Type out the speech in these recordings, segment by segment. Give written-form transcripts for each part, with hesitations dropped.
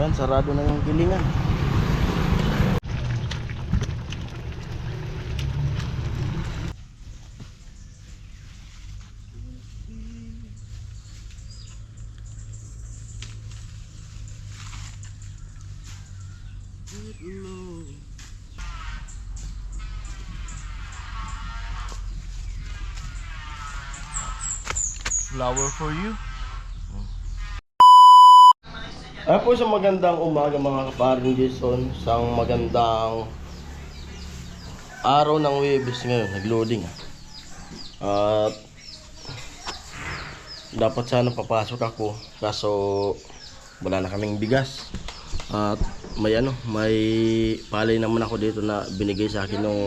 Ayan, sarado na yung gilingan. Flower for you. Ay po, isang magandang umaga mga kaparing Jason. Isang magandang araw ng Webes ngayon. Nag-loading. At dapat sana papasok ako, kaso wala na kaming bigas. At may palay naman ako dito na binigay sa akin ng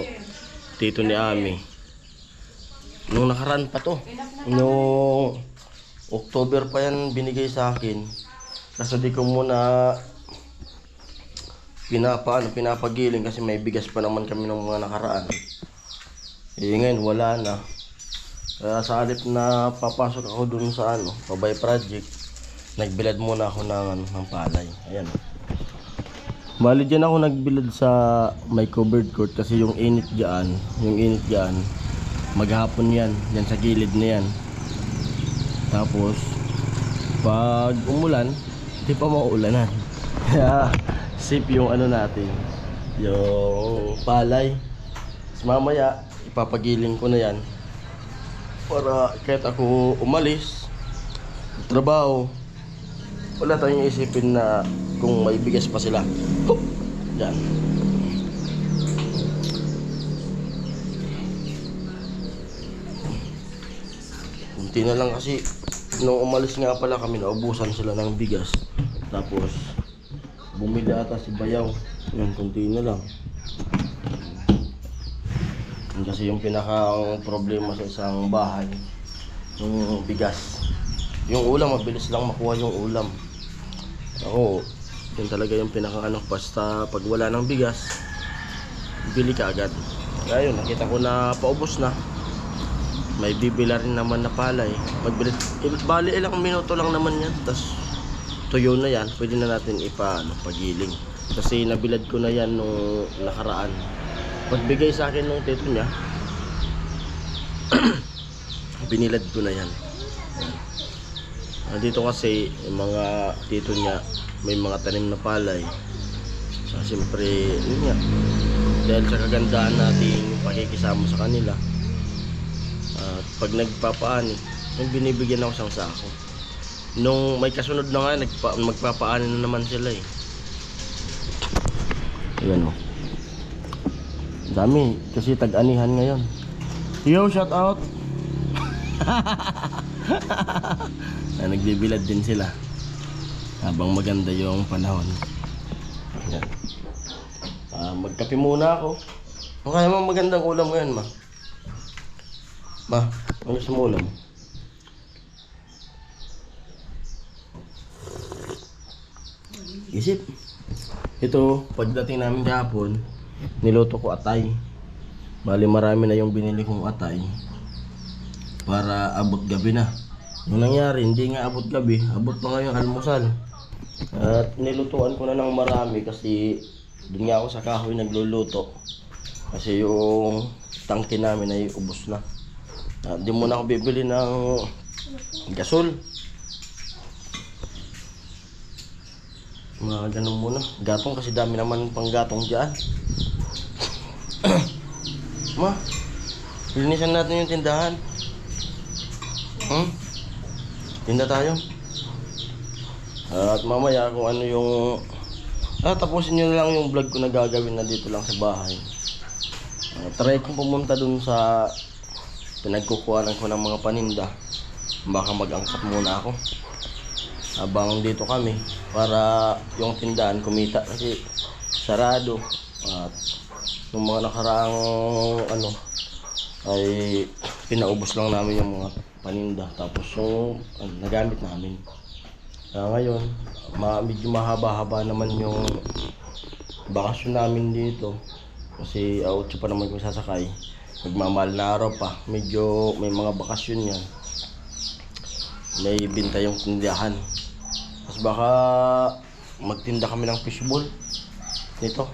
tito ni Ami. Nung nakaraan pa to, nung October pa yan binigay sa akin. Kaso di ko muna pinapagiling kasi may bigas pa naman kami ng mga nakaraan. Ngayon wala na. Kaya sa halip na papasok ako dun sa pabay project, nagbilad muna ako ng palay. Ayan. Bali dyan ako nagbilad sa may covered court kasi yung init dyan, maghapon yan sa gilid na yan. Tapos pag umulan, hindi pa mauulanan. Kaya safe yung natin, yung palay. Tapos mamaya ipapagiling ko na yan para kahit ako umalis trabaho, wala tayong isipin na kung may bigas pa sila. Yan. Kunti na lang kasi nung umalis nga pala kami, naubusan sila ng bigas. Tapos bumili ata si Bayaw. Yan, kunti na lang. Yan kasi yung pinaka problema sa isang bahay, yung bigas. Yung ulam, mabilis lang makuha yung ulam. Ako, yun talaga yung pinaka basta pag wala ng bigas, bili ka agad. Kaya yun, nakita ko na paubos na. May bibila rin naman na palay. Bali ilang minuto lang naman yan, tas tuyo na yan. Pwede na natin pagiling kasi nabilad ko na yan nung nakaraan. Pagbigay sa akin nung tito niya, binilad ko na yan. Dito kasi yung mga tito niya may mga tanim na palay. So siyempre yun nga, dahil sa kagandahan nating pakikisama sa kanila, at pag nagpapaani, yung binibigyan ako isang sako. Nung may kasunod na nga, magpapaani na naman sila eh. Ayan o. Dami, kasi tag-anihan ngayon. Yo, shout out! Nagbibilad din sila habang maganda yung panahon. Ayan. Magkape muna ako. Kaya magandang ulam ngayon, ma. Ma, ano gusto mo ulam? Isip. Ito, pagdating namin kahapon, niluto ko atay. Bali marami na yung binili kong atay para abot gabi na. Yung nangyari, hindi nga abot gabi, abot pa nga yung almusal. At nilutuan ko na ng marami kasi doon nga ako sa kahoy nagluluto. Kasi yung tangke namin ay ubos na. Di muna ako bibili ng gasol. Mga ganun muna. Gatong kasi dami naman pang gatong dyan. Ma, linisan natin yung tindahan. Tinda tayo. At mamaya kung ano yung tapusin nyo na lang yung vlog ko na gagawin na dito lang sa bahay. Try kong pumunta dun sa pinagkukuhanan ko ng mga paninda. Baka mag-angkat muna ako habang dito kami para yung tindahan kumita kasi sarado. At yung mga nakaraang ay pinaubos lang namin yung mga paninda, tapos yung nagamit namin. Ngayon medyo mahaba-haba naman yung bakasyon namin dito kasi 8 pa naman kung sasakay. Magmamahal na araw pa, medyo may mga bakasyon yan, may binta yung tindahan. Tapos baka magtinda kami ng fishball nito.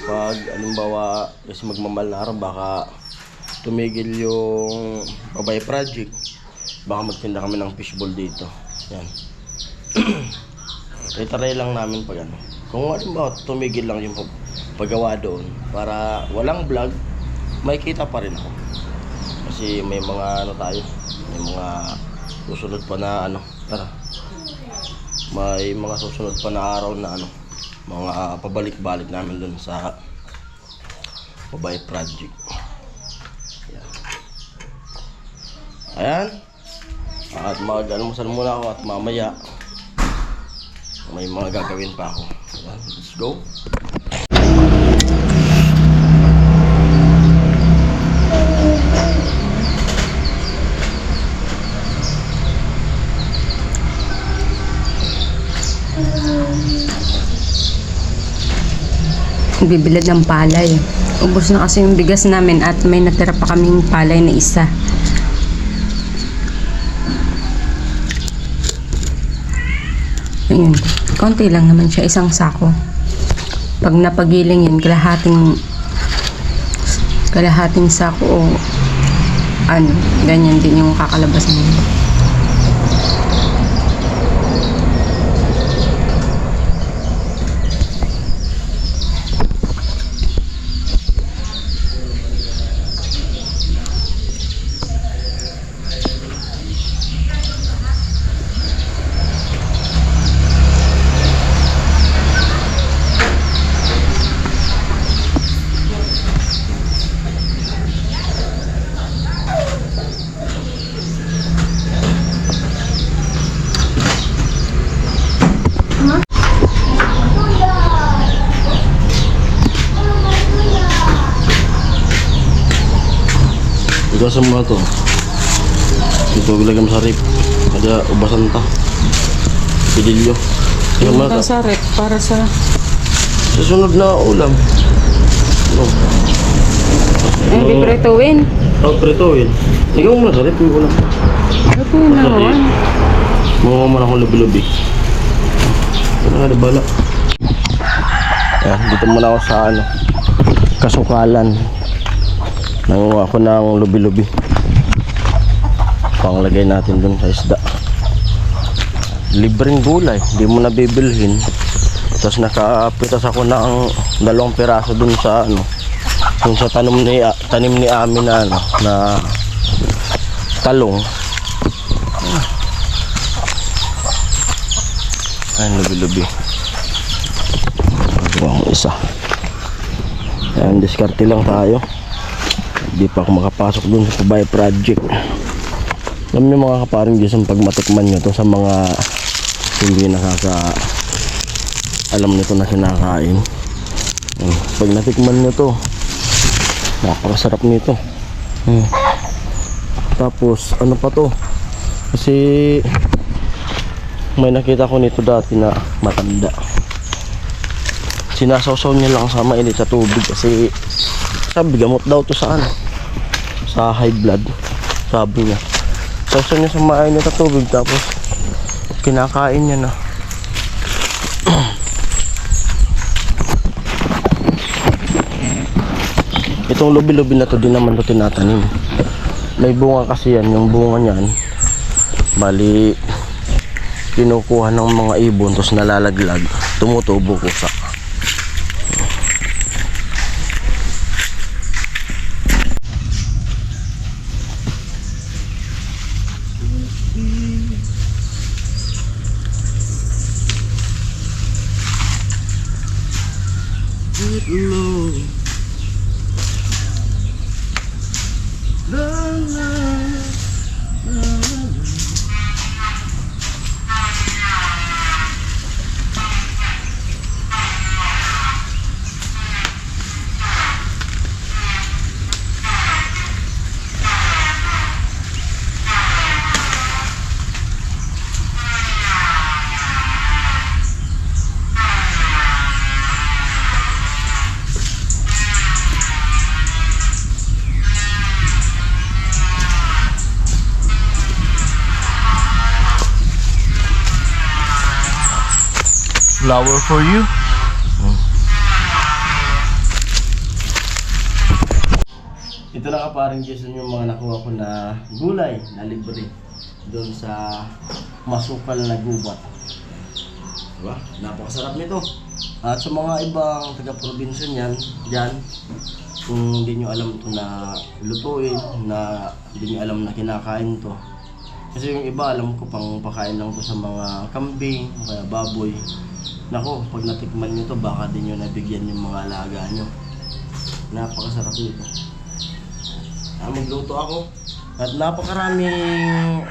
Pag alimbawa kasi magmamahal na araw, baka tumigil yung Babay Project, baka magtinda kami ng fishball dito. Yan. Try lang namin pag ano. Kung alimbawa tumigil lang yung paggawa doon, para walang vlog, may kita pa rin ako. Kasi may mga ano tayo, may mga susunod pa na ano, tara. May mga susunod pa na araw na ano, mga pabalik-balik namin dun sa Babay Project. Ayan. At mag-almusal muna ako at mamaya may mga gagawin pa ako. Ayan, let's go. Bibilad ng palay. Ubos na kasi yung bigas namin at may natira pa kaming palay na isa. Ayun, konti lang naman siya, isang sako. Pag napagiling yun, kalahating sako o ano, ganyan din yung kakalabas namin. Ugasan mo na to. Ito ilagay mo sa rip. Kaya ubasan ta. Pidilyo. Tingnan mo na ta. Sa rep, para sa Susunod na ulam. No. piprituin. Prituin. Ikaw muna sa rip. Ikaw na. Ito yun naman. Mga man akong lubi-lubi. Ano nga, bala. Ayan, dito muna ako sa ano, kasukalan. Nanguha ako ng lubi-lubi. Panglagay natin dun sa isda. Libreng gulay, hindi mo na bibilhin. Tapos nakapitas ako ng 2 piraso dun sa ano, dun sa tanim ni amin na ano, na talong. Ayan, lubi-lubi. Magawa ko isa. Ayan, diskarte lang tayo. Hindi pa ako makapasok dun sa Babay Project. Alam niyo mga kaparing Diyos, pag matikman nyo to sa mga hindi alam nito na kinakain. Pag natikman nyo to, napakasarap nito. Tapos ano pa to, kasi may nakita ko nito dati na matanda. Sinasawsaw niya lang sa mainit sa tubig kasi sabi gamot daw to sa ano, sa high blood. Sabi niya sawsaw niya sa mainit sa tubig tapos kinakain niya na. Itong lubi-lubi na to din naman to tinatanim. May bunga kasi yan, yung bunga niyan bali kinukuha ng mga ibon tapos nalalaglag, tumutubo kusa. Good Lord, flower for you. Ito na ka parang Jason yung mga nakuha ko na gulay na libre doon sa masukal na gubat. Diba? Napakasarap nito. At sa mga ibang taga-probinsya niyan, dyan, kung hindi nyo alam ito na lutuin, na hindi nyo alam na kinakain to. Kasi yung iba alam ko pang pakain lang to sa mga kambing, o kaya baboy. Nako, pag natikman nyo to, baka din nyo nabigyan yung mga alaga nyo. Napakasarap nito. Magluto ako. At napakaraming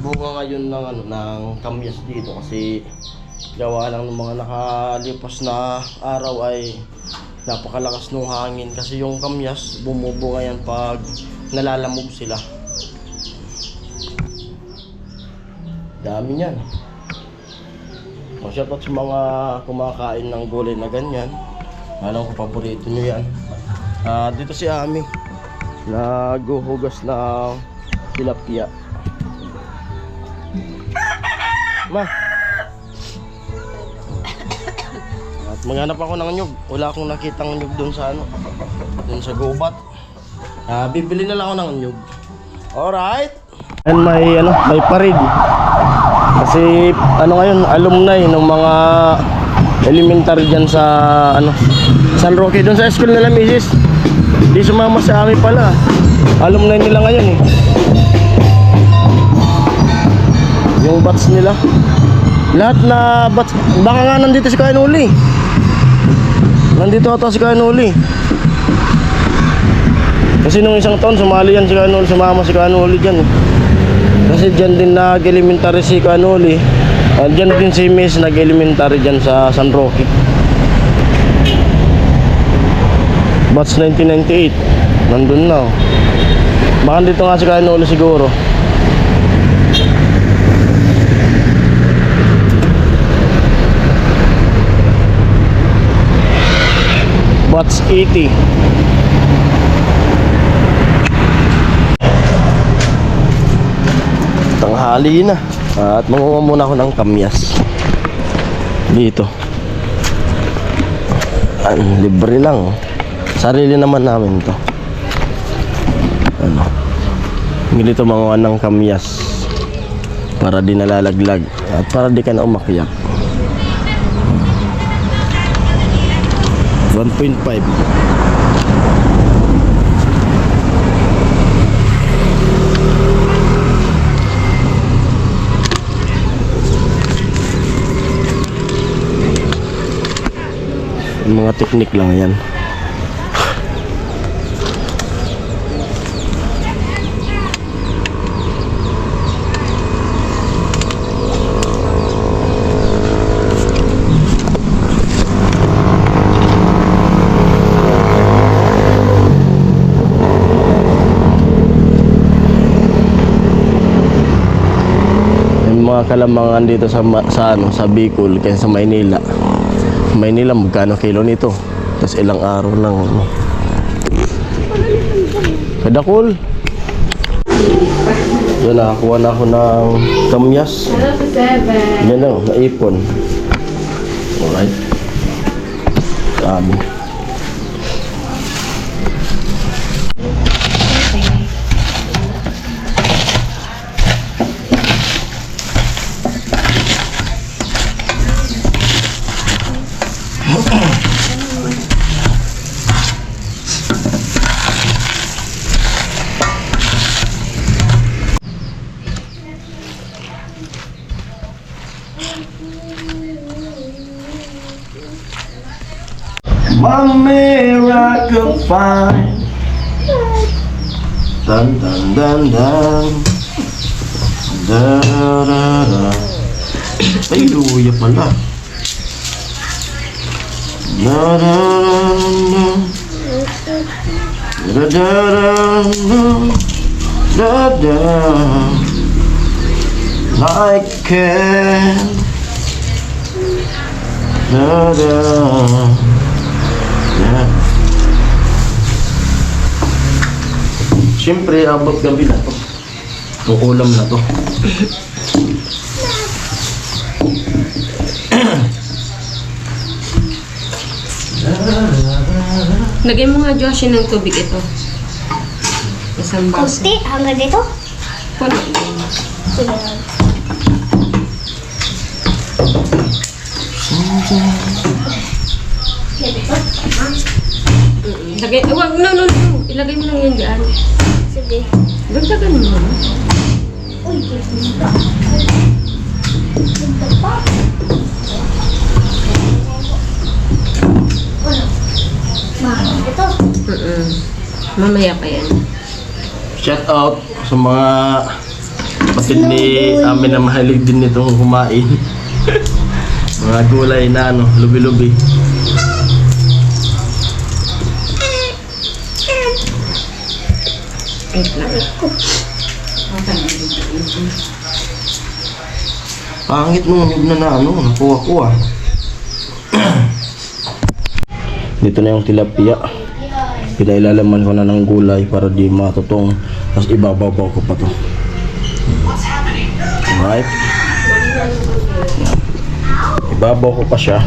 bunga ngayon ng, ng kamyas dito kasi gawa lang ng mga nakalipas na araw ay napakalakas ng hangin kasi yung kamyas bumubunga yan pag nalalamog sila. Dami niyan. Shoutout sa mga kumakain ng gulay na ganyan. Alam ko paborito nyo yan. Dito si Ami naghuhugas ng tilapia. Ma. At maghanap ako ng nyug. Wala akong nakitang nyug doon sa doon sa gubat. Bibili na lang ako ng nyug. Alright. And may parid. Kasi ngayon, alumni ng mga elementary dyan sa San Roque, doon sa school nila misis. Di sumama sa amin pala. Alumni nila ngayon eh. Yung batch nila. Lahat na batch. Baka nga nandito si Kainuli. Nandito ata si Kainuli. Kasi nung isang taon sumali yan si Kainuli. Sumama si Kainuli dyan eh. Kasi dyan din nag-elementary si Kainuli. Dyan din si Miss nag-elementary dyan sa San Roque. Batch 1998. Nandun na. Baka dito nga si Kainuli siguro. Batch 80. Tanghali na. At mangunga muna ako ng kamyas. Dito. Libre lang. Sarili naman namin to. Ganito manguha ng kamyas para di nalalaglag at para di ka na umakyat. 1.5. Mga teknik lang yan. Mga kalamangan dito sa Bicol kaysa sa Maynila. Maynila magkano kilo nito? Tapos ilang araw lang. Kadakol. Yan, nakakuha na ako ng kamyas. Yan lang, naipon. Alright. Dami. My miracle fine. Dun dun dun dun. Da da da. Ay, luya pala. Da da da. Da da da da. I can. Da da. Yan. Siyempre, abot gabi na to. Itong ulam na to. Lagay mo nga, Josh, ng tubig ito. Isang baso. Kunti, hanggang dito. Puno. Sige. Lagay, wag, no. Ilagay mo lang yan dyan. Sige. Dagdagan mo. Uy, ganda. Ganda pa. Ano? Mahal ito. Mamaya pa yan. Shout out sa mga kapatid ni amin na mahilig din nitong kumain. Mga gulay na ano, lubi-lubi. Wait lang. Pangit nung niyog na ano, nakuha-kuha. Dito na yung tilapia. Pinailalaman ko na ng gulay para di matutong. Tapos ibababaw ko pa to. Alright. Ibabaw ko pa siya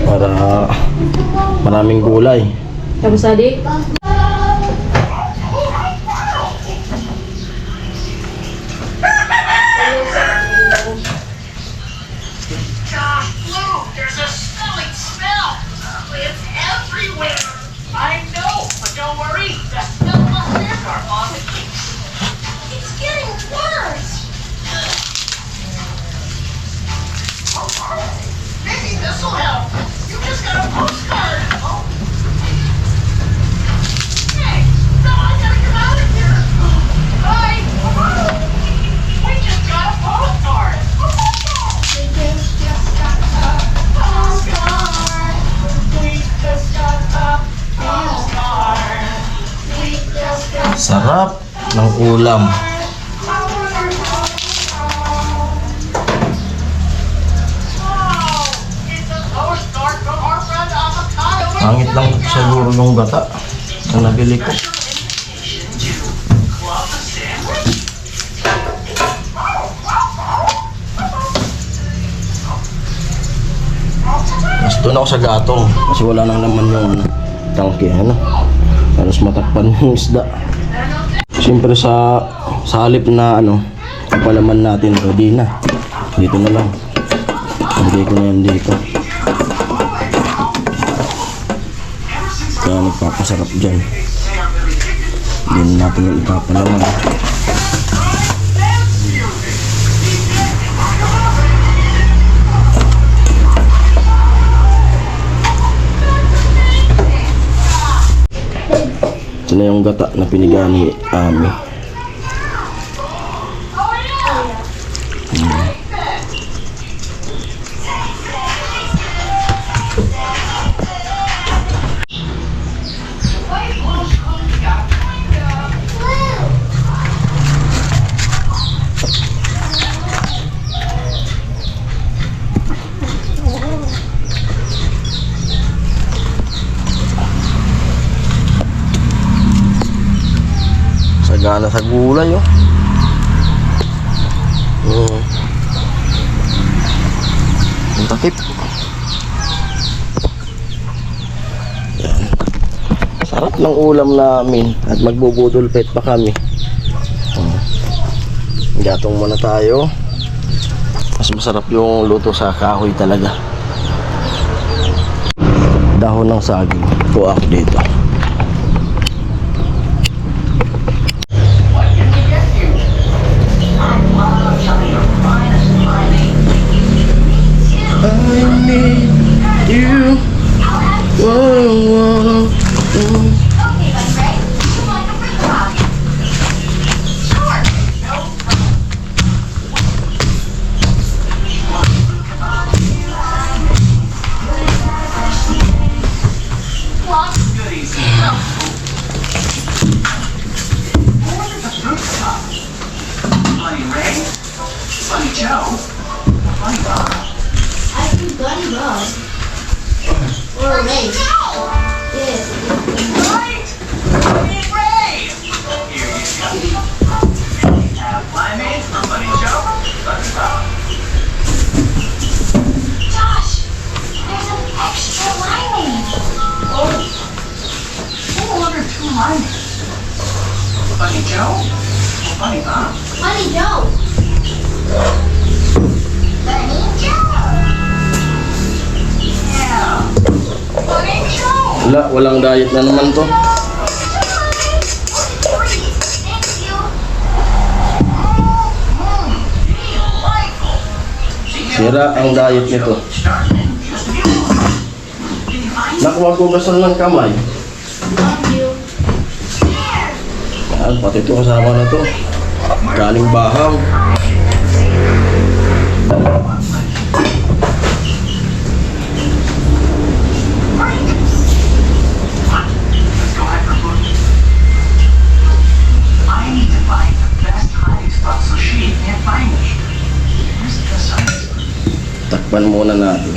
para maraming gulay. Tapos, Adi? There's a smelly smell. It's everywhere. I know, but don't worry. The smell must end our barbecue. It's getting worse. Maybe this'll help. You just got a postcard. Oh. Hey, no, I gotta get out of here. Bye. We just got a postcard. We just got a postcard. We just got a postcard. We just got Sarap ng ulam. Oh, it's a postcard from our friend Avocado. Pangit lang siguro yung gata na nabili ko. Club sandwich. Mas doon ako sa gatong kasi wala nang naman yung ano, tangke, ano. Halos matakpan yung isda. Siyempre sa halip na ano, kapalaman natin, ready na. Dito na lang. Lagay ko na yan dito. Kaya nagpapasarap dyan. Hindi na natin yung ipapalaman. Ito na yung gata na piniga ni Ami. Sagana sa gulay, oh. Ang takip. Yan. Sarap ng ulam namin at magbubudol pet pa kami. Gatong muna tayo. Mas masarap yung luto sa kahoy talaga. Dahon ng saging. Kuha ako dito. I need you. Whoa. Funny Ray, Funny Joe, Funny Bob. I do Bunny Bob. Or Ray. Yes. Right! Funny Ray! Here you go. Have limeade for Funny Joe, Funny Bob. Josh, there's an extra limeade. Money Joe. Wala, walang diet na naman to. Sira ang diet nito. Nakuha ko gasol ng kamay. Love you. Yan, pati ito kasama na to. Galing bahaw. I need to find the best hiding spot so she can't find me. Here's the science. Takpan muna natin.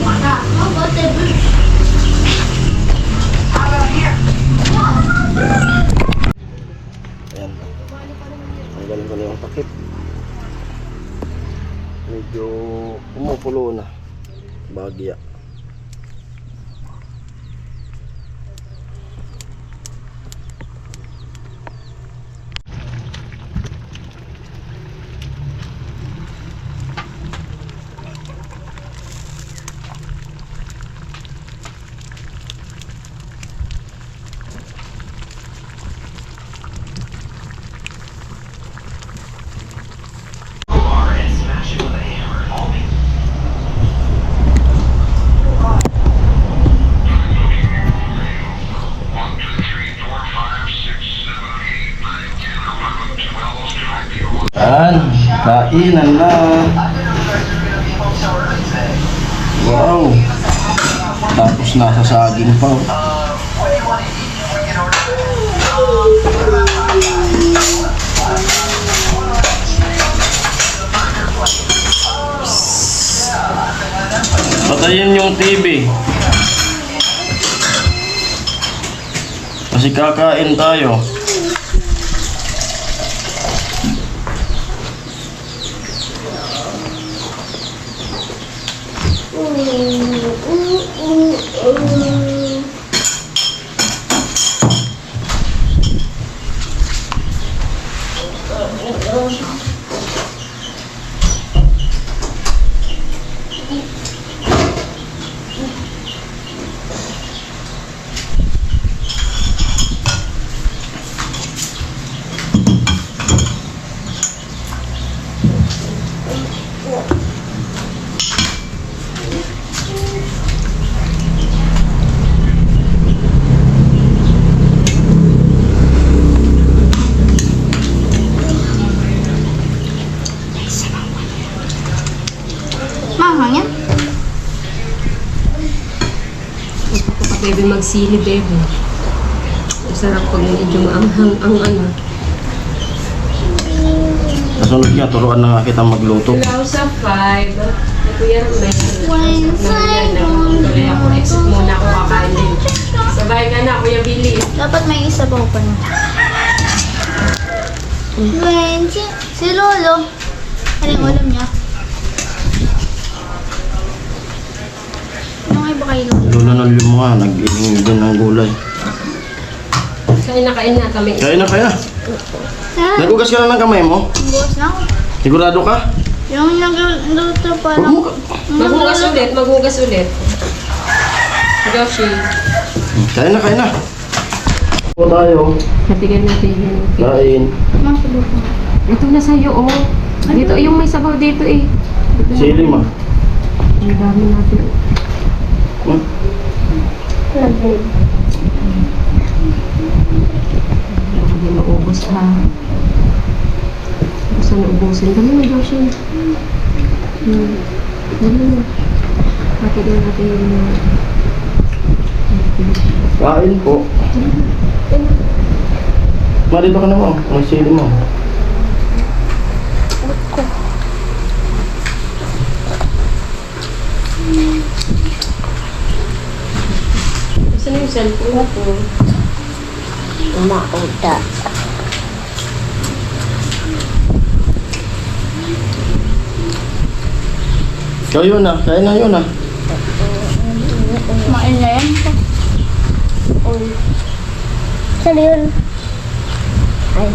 How about the blue? How about here? Ayan. Tanggalin ko na yung takip. Medyo pumupulo na. Bagya. And smash it with a hammer. All me. Yan. Kainan na. Wow. Tapos nasa saging pa. Patayin yung TV. Kasi kakain tayo. Mahang yan? Ito ka, baby, magsili, baby. Masarap pag medyo maanghang ang ano. Nasunod nga, turuan na nga kita magluto. Hello sa 5. Kuya Romel. Wednesday. Tuloy ako. Exit muna ako kakain din. Sabay ka na, Kuya Billy. Dapat may isa pa pa na. Wednesday. Si Lolo. Ano yung ulam niya? Ano kayo ba kayo Lolo? Lula ng lima, nag-iing din ng gulay. Kain na kami. Kaya na kaya. Ha? Nagugas ka na ng kamay mo? Bukas na ako. Sigurado ka? Yung nagluto pa Huwag lang. mo ka. Maghugas ulit. Joshi. Kaya na. Po tayo. Natigyan natin yun. Kain. Masubok na. Ito na sa'yo, oh. Dito, yung may sabaw dito, eh. Dito na. Sili ma. Ang dami natin. Hmm? Hindi maubos, ha. Basta naubusin. Dali mo, Joshi. Dali mo. Natigyan natin yung... Kain po. Ma, dito ka na mo. May sili mo. Saan yung cellphone ko? Mauda. Ikaw yun na. Kain na yun na. Kumain na yan po. Saan yun? Ay.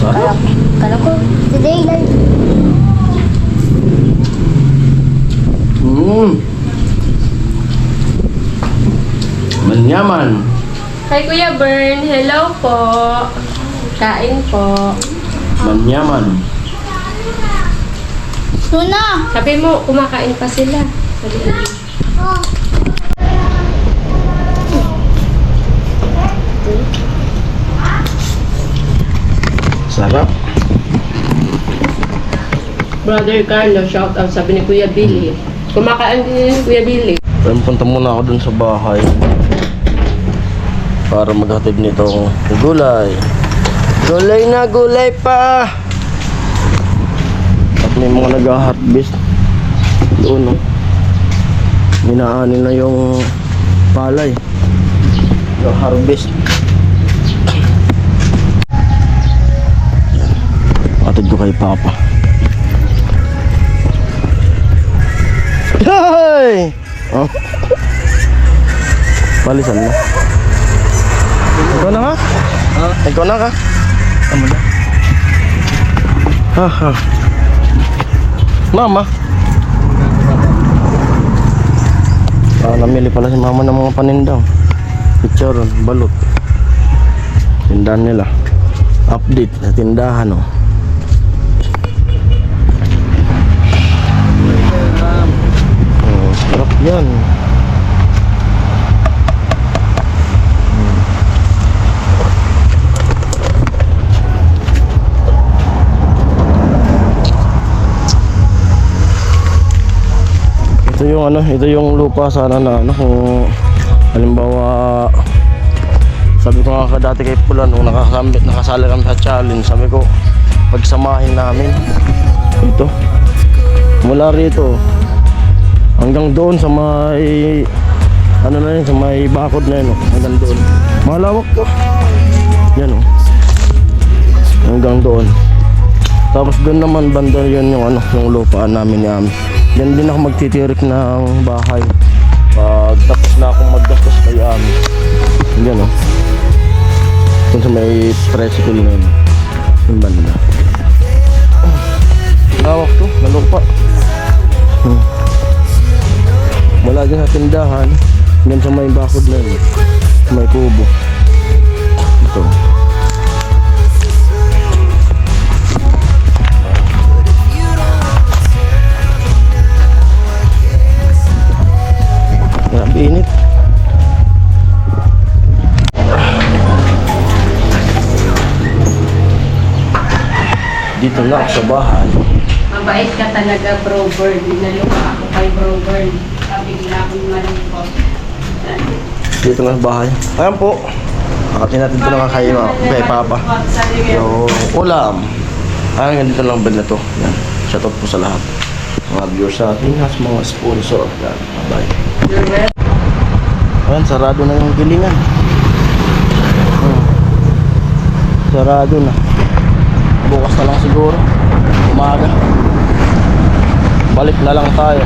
Sarap. Kala ko, today lang. Manyaman. Hi Kuya Bern, hello po. Kain po. Manyaman. Tuna! Sabi mo, kumakain pa sila. Sabi mo. Oh. Sarap. Brother Carlo, shout out. Sabi ni Kuya Billy. Kumakain din ni Kuya Billy. Pero punta muna ako dun sa bahay para maghatid nitong gulay. Gulay na gulay pa! At may mga nag-harvest doon, no? Minaanin na yung palay. Yung harvest. Hatid ko kay Papa. Hey! Oh. Palisan mo. Ikaw na ka? Ikaw na ka? Ano na? Ha. Mama. Namili pala si mama ng mga panindang. Chicharon, balot. Tindahan nila. Update sa tindahan, oh. Sarap yan. Ito yung lupa sana na kung halimbawa, sabi ko nga dati kay Pulan nung nakasali kami sa challenge, sabi ko pagsamahin namin ito mula rito hanggang doon sa may sa may bakod na yun, hanggang doon malawak to yan, hanggang doon. Tapos doon naman banda yun yung yung lupaan namin ni Ami. Yan din ako magtitirik ng bahay pag tapos na akong maggastos kay Ami. Yan, kung sa may tricycle na yun yung banda. Lawak to, na lupa. Mula dyan sa tindahan hanggang sa may bakod na yun, may kubo. Ito. Grabe init. Dito na ako sa bahay. Mabait ka talaga, Bro Bird. Naluka ako kay Bro Bird. Bigla akong malungkot. Dito na sa bahay. Ayan po. Nakatin natin ito na kay Papa. Yung ulam. Ayan, ganito lang ba na to. Yan. Shoutout po sa lahat. Mga viewers sa atin, mga sponsor. Yan. Bye. Ayan, sarado na yung gilingan. Sarado na. Bukas na lang siguro. Umaga. Balik na lang tayo.